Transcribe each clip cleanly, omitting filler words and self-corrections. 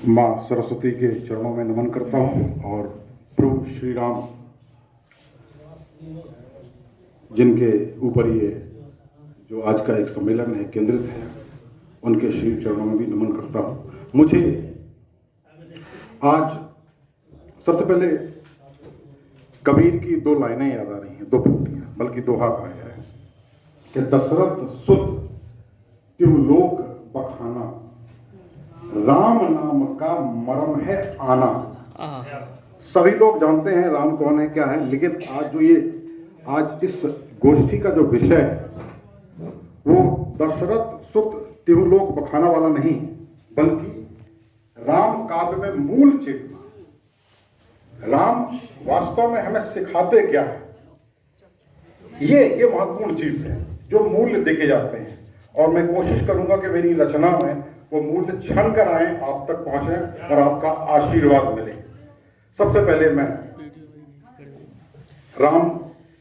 माँ सरस्वती के चरणों में नमन करता हूँ और प्रभु श्री राम जिनके ऊपर ये जो आज का एक सम्मेलन है केंद्रित है, उनके श्री चरणों में भी नमन करता हूँ। मुझे आज सबसे पहले कबीर की दो लाइनें याद आ रही हैं, दो पंक्तियां, बल्कि दोहा गाया है कि दशरथ सुत त्यों लोक बखाना, राम नाम का मरम है आना। सभी लोग जानते हैं राम कौन है, क्या है, लेकिन आज इस गोष्ठी का जो विषय है वो दशरथ सुत त्यों लोक बखाना वाला नहीं, बल्कि राम काव्य में मूल चेतना, राम वास्तव में हमें सिखाते क्या है, ये महत्वपूर्ण चीज है जो मूल्य देखे जाते हैं। और मैं कोशिश करूंगा कि मेरी रचना में वो मूल्य छन कर आए, आप तक पहुंचे और आपका आशीर्वाद मिले। सबसे पहले मैं राम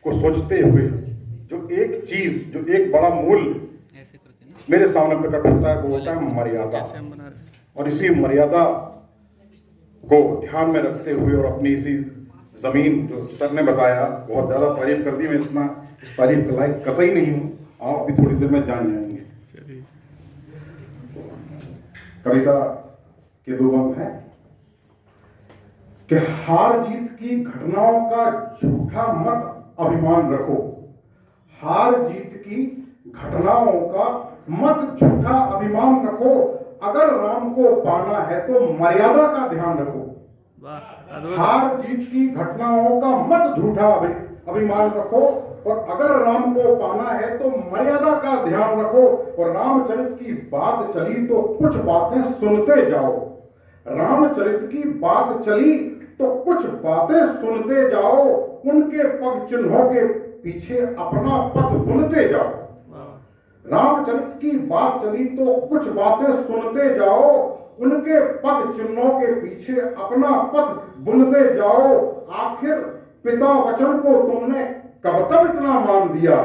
को सोचते हुए जो एक बड़ा मूल्य मेरे सामने प्रकट होता है, वो होता है मर्यादा। और इसी मर्यादा को ध्यान में रखते हुए और अपनी इसी जमीन जो सर ने बताया, बहुत ज्यादा तारीफ कर दी, मैं इतना इस तारीफ के लायक कतई नहीं हूं, आप अभी थोड़ी देर में जान जाएंगे। कविता के दो बंद हैं कि हार जीत की घटनाओं का झूठा मत अभिमान रखो, हार जीत की घटनाओं का मत झूठा अभिमान रखो, अगर राम को पाना है तो मर्यादा का ध्यान रखो। हार जीत की घटनाओं का मत झूठा अभिमान रखो, और अगर राम को पाना है तो मर्यादा का ध्यान रखो। और रामचरित की बात चली तो कुछ बातें सुनते जाओ, रामचरित की बात चली तो कुछ बातें सुनते जाओ, उनके पग चिन्हों के पीछे अपना पथ बुनते जाओ। रामचरित की बात चली तो कुछ बातें सुनते जाओ, उनके पग चिन्हों के पीछे अपना पथ बुनते जाओ। आखिर पिता वचन को तुमने कब कब इतना मान दिया,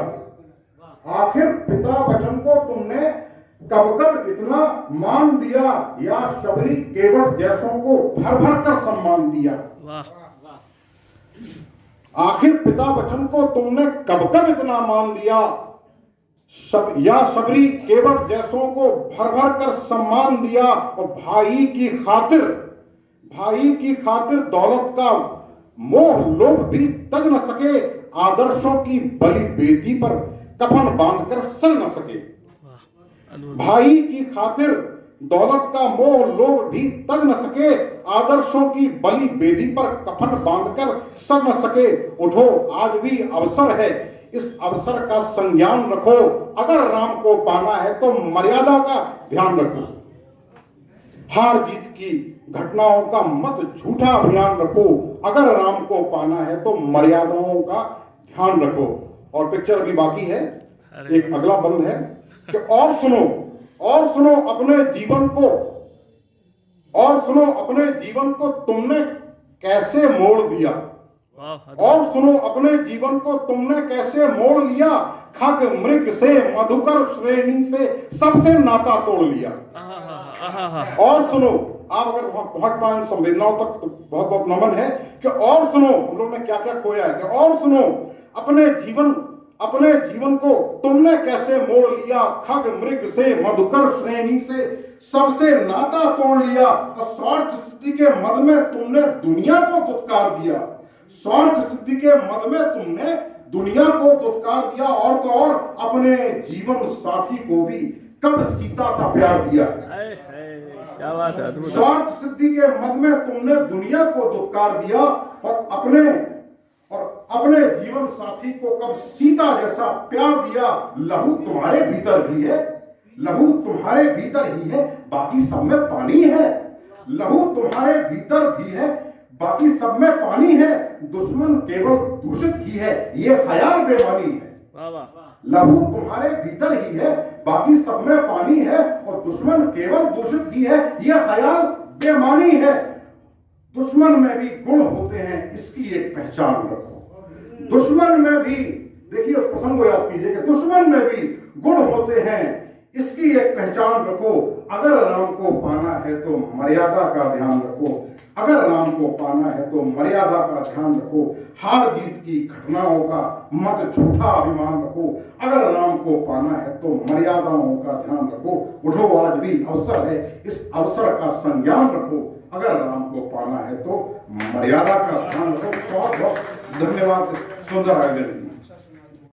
आखिर पिता वचन को तुमने कब कब इतना मान दिया, या शबरी केवट जैसों को भर भर कर सम्मान दिया। आखिर पिता वचन को तुमने कब कब इतना मान दिया, या शबरी केवट जैसों को भर भर कर सम्मान दिया। और भाई की खातिर दौलत का मोह लोभ भी तक न सके, आदर्शों की बलि बेदी पर कफन बांधकर सड़ न सके। भाई की खातिर दौलत का मोह लोभ भी तक न सके, आदर्शों की बलि बेदी पर कफन बांधकर सड़ न सके। उठो आज भी अवसर है, इस अवसर का संज्ञान रखो, अगर राम को पाना है तो मर्यादा का ध्यान रखो। हार जीत की घटनाओं का मत झूठा अभियान रखो, अगर राम को पाना है तो मर्यादाओं का ध्यान रखो। और पिक्चर अभी बाकी है, एक अगला बंद है कि और सुनो अपने जीवन को तुमने कैसे मोड़ दिया, और सुनो अपने जीवन को तुमने कैसे मोड़ लिया, खग मृग से मधुकर श्रेणी से सबसे नाता तोड़ लिया। और सुनो, आप अगर पहुंच पाए संवेदनाओं तक तो बहुत बहुत नमन है कि और सुनो, हम लोग ने क्या क्या खोया है, कि और सुनो अपने जीवन को तुमने कैसे मोड़ लिया, खग मृग से मधुकर श्रेणी से सबसे नाता तोड़ लिया। और स्वार्थ सिद्धि के मद में तुमने दुनिया को दुत्कार दिया, स्वार्थ सिद्धि के मद में तुमने दुनिया को दुत्कार दिया। और तो और अपने जीवन साथी को भी कब सीता सा प्यार दिया। क्या बात है। स्वार्थ सिद्धि के मद में तुमने दुनिया को दुत्कार दिया, और अपने जीवन साथी को कब सीता जैसा प्यार दिया। लहू तुम्हारे भीतर भी है, लहू तुम्हारे भीतर ही है, बाकी सब में पानी है। लहू तुम्हारे भीतर भी है, बाकी सब में पानी है। दुश्मन केवल दूषित ही है, ये ख्याल बेमानी है। लहू तुम्हारे भीतर ही है, बाकी सब में पानी है, और दुश्मन केवल दूषित ही है, ये ख्याल बेमानी है। दुश्मन में भी गुण होते हैं, इसकी एक पहचान रखो। दुश्मन में भी, देखिए प्रसंग को याद कीजिए कि दुश्मन में भी गुण होते हैं, इसकी एक पहचान रखो। अगर राम को पाना है तो मर्यादा का ध्यान रखो। अगर राम को पाना है तो मर्यादा का ध्यान रखो। हार जीत की घटनाओं का मत झूठा अभिमान रखो। अगर राम को पाना है तो मर्यादाओं का ध्यान रखो। उठो, आज भी अवसर है, इस अवसर का संज्ञान रखो। अगर राम को पाना है तो मर्यादा का ध्यान रखो। बहुत बहुत धन्यवाद। सुंदर आयोजन।